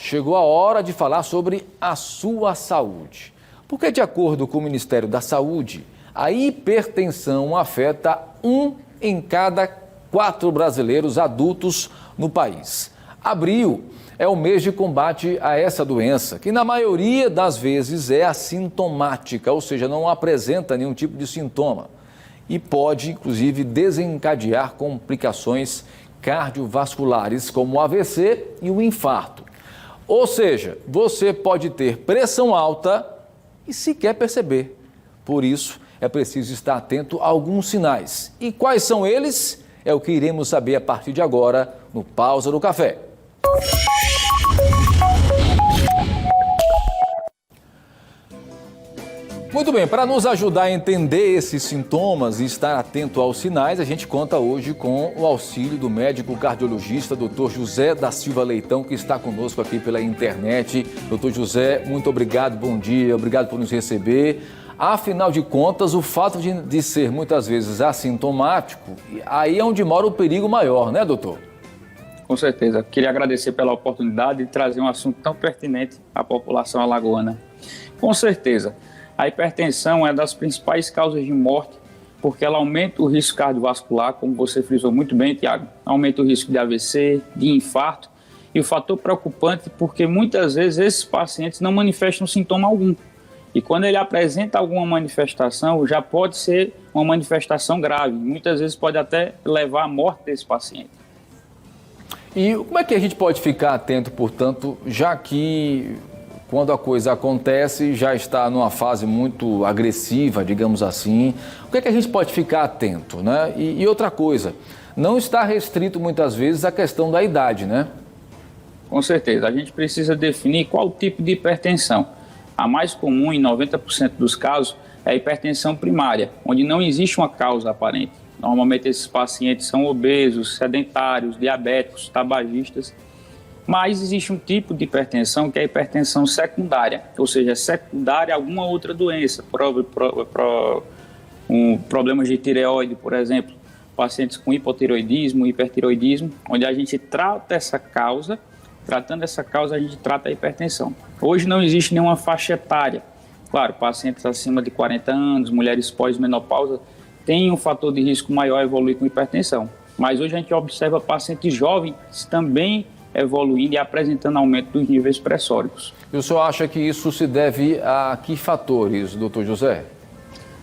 chegou a hora de falar sobre a sua saúde. Porque, de acordo com o Ministério da Saúde, a hipertensão afeta 1 em cada 4 brasileiros adultos no país. Abril é o mês de combate a essa doença, que na maioria das vezes é assintomática, ou seja, não apresenta nenhum tipo de sintoma e pode, inclusive, desencadear complicações cardiovasculares, como o AVC e o infarto. Ou seja, você pode ter pressão alta e sequer perceber. Por isso, é preciso estar atento a alguns sinais. E quais são eles? É o que iremos saber a partir de agora no Pausa do Café. Muito bem, para nos ajudar a entender esses sintomas e estar atento aos sinais, a gente conta hoje com o auxílio do médico cardiologista Dr. José da Silva Leitão, que está conosco aqui pela internet. Dr. José, muito obrigado, bom dia, obrigado por nos receber. Afinal de contas, o fato de ser muitas vezes assintomático, aí é onde mora o perigo maior, né, doutor? Com certeza. Queria agradecer pela oportunidade de trazer um assunto tão pertinente à população alagoana. Com certeza. A hipertensão é das principais causas de morte, porque ela aumenta o risco cardiovascular, como você frisou muito bem, Tiago. Aumenta o risco de AVC, de infarto. E o fator preocupante, porque muitas vezes esses pacientes não manifestam sintoma algum. E quando ele apresenta alguma manifestação, já pode ser uma manifestação grave. Muitas vezes pode até levar à morte desse paciente. E como é que a gente pode ficar atento, portanto, já que quando a coisa acontece, já está numa fase muito agressiva, digamos assim. O que é que a gente pode ficar atento, né? E outra coisa, não está restrito muitas vezes à questão da idade, né? Com certeza, a gente precisa definir qual o tipo de hipertensão. A mais comum, em 90% dos casos, é a hipertensão primária, onde não existe uma causa aparente. Normalmente esses pacientes são obesos, sedentários, diabéticos, tabagistas. Mas existe um tipo de hipertensão que é a hipertensão secundária, ou seja, secundária a alguma outra doença, problemas de tireoide, por exemplo, pacientes com hipotireoidismo, hipertireoidismo, onde a gente trata essa causa, tratando essa causa a gente trata a hipertensão. Hoje não existe nenhuma faixa etária, claro, pacientes acima de 40 anos, mulheres pós-menopausa, têm um fator de risco maior a evoluir com hipertensão, mas hoje a gente observa pacientes jovens também evoluindo e apresentando aumento dos níveis pressóricos. E o senhor acha que isso se deve a que fatores, doutor José?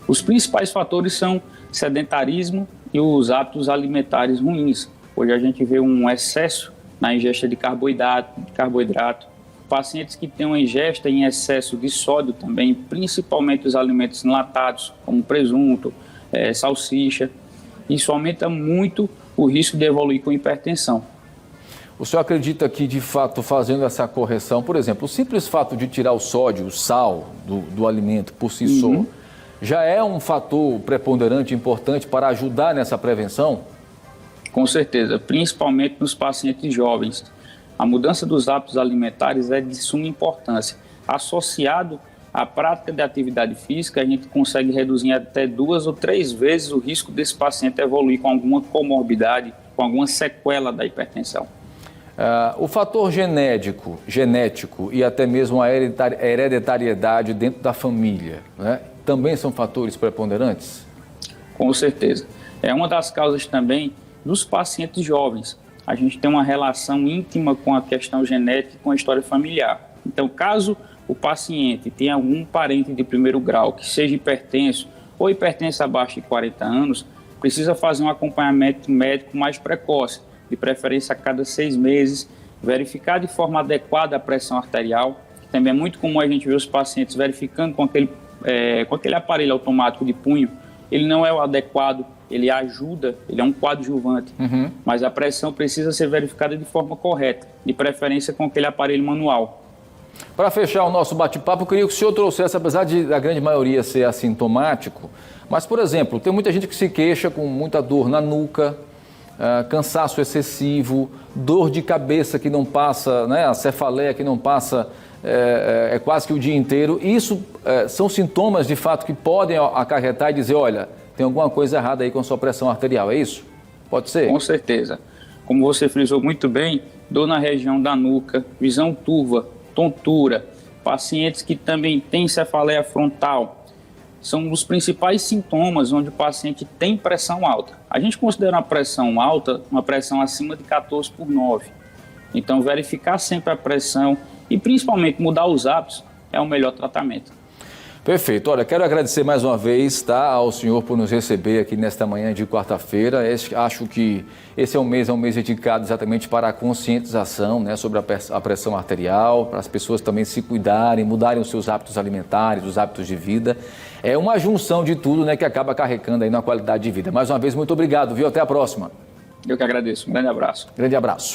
Os principais fatores são sedentarismo e os hábitos alimentares ruins. Hoje a gente vê um excesso na ingesta de carboidrato, pacientes que têm uma ingesta em excesso de sódio também, principalmente os alimentos enlatados, como presunto, salsicha. Isso aumenta muito o risco de evoluir com hipertensão. O senhor acredita que, de fato, fazendo essa correção, por exemplo, o simples fato de tirar o sódio, o sal do alimento por si só, já é um fator preponderante, importante para ajudar nessa prevenção? Com certeza, principalmente nos pacientes jovens. A mudança dos hábitos alimentares é de suma importância. Associado à prática de atividade física, a gente consegue reduzir até 2 ou 3 vezes o risco desse paciente evoluir com alguma comorbidade, com alguma sequela da hipertensão. O fator genético e até mesmo a hereditariedade dentro da família, né, também são fatores preponderantes? Com certeza. É uma das causas também dos pacientes jovens. A gente tem uma relação íntima com a questão genética e com a história familiar. Então, caso o paciente tenha algum parente de primeiro grau que seja hipertenso ou hipertenso abaixo de 40 anos, precisa fazer um acompanhamento médico mais precoce, de preferência a cada 6 meses, verificar de forma adequada a pressão arterial. Também é muito comum a gente ver os pacientes verificando com aquele aparelho automático de punho. Ele não é o adequado, ele ajuda, ele é um coadjuvante, mas a pressão precisa ser verificada de forma correta, de preferência com aquele aparelho manual. Para fechar o nosso bate-papo, eu queria que o senhor trouxesse, apesar da grande maioria ser assintomático, mas, por exemplo, tem muita gente que se queixa com muita dor na nuca, cansaço excessivo, dor de cabeça que não passa, né, a cefaleia que não passa quase que o dia inteiro. Isso são sintomas, de fato, que podem acarretar e dizer, olha, tem alguma coisa errada aí com a sua pressão arterial, é isso? Pode ser? Com certeza. Como você frisou muito bem, dor na região da nuca, visão turva, tontura, pacientes que também têm cefaleia frontal. São os principais sintomas onde o paciente tem pressão alta. A gente considera uma pressão alta uma pressão acima de 14/9. Então, verificar sempre a pressão e principalmente mudar os hábitos é o melhor tratamento. Perfeito. Olha, quero agradecer mais uma vez, tá, ao senhor por nos receber aqui nesta manhã de quarta-feira. Acho que esse é um mês dedicado exatamente para a conscientização, né, sobre a pressão arterial, para as pessoas também se cuidarem, mudarem os seus hábitos alimentares, os hábitos de vida. É uma junção de tudo, né, que acaba acarretando aí na qualidade de vida. Mais uma vez, muito obrigado, viu? Até a próxima. Eu que agradeço. Um grande abraço. Grande abraço.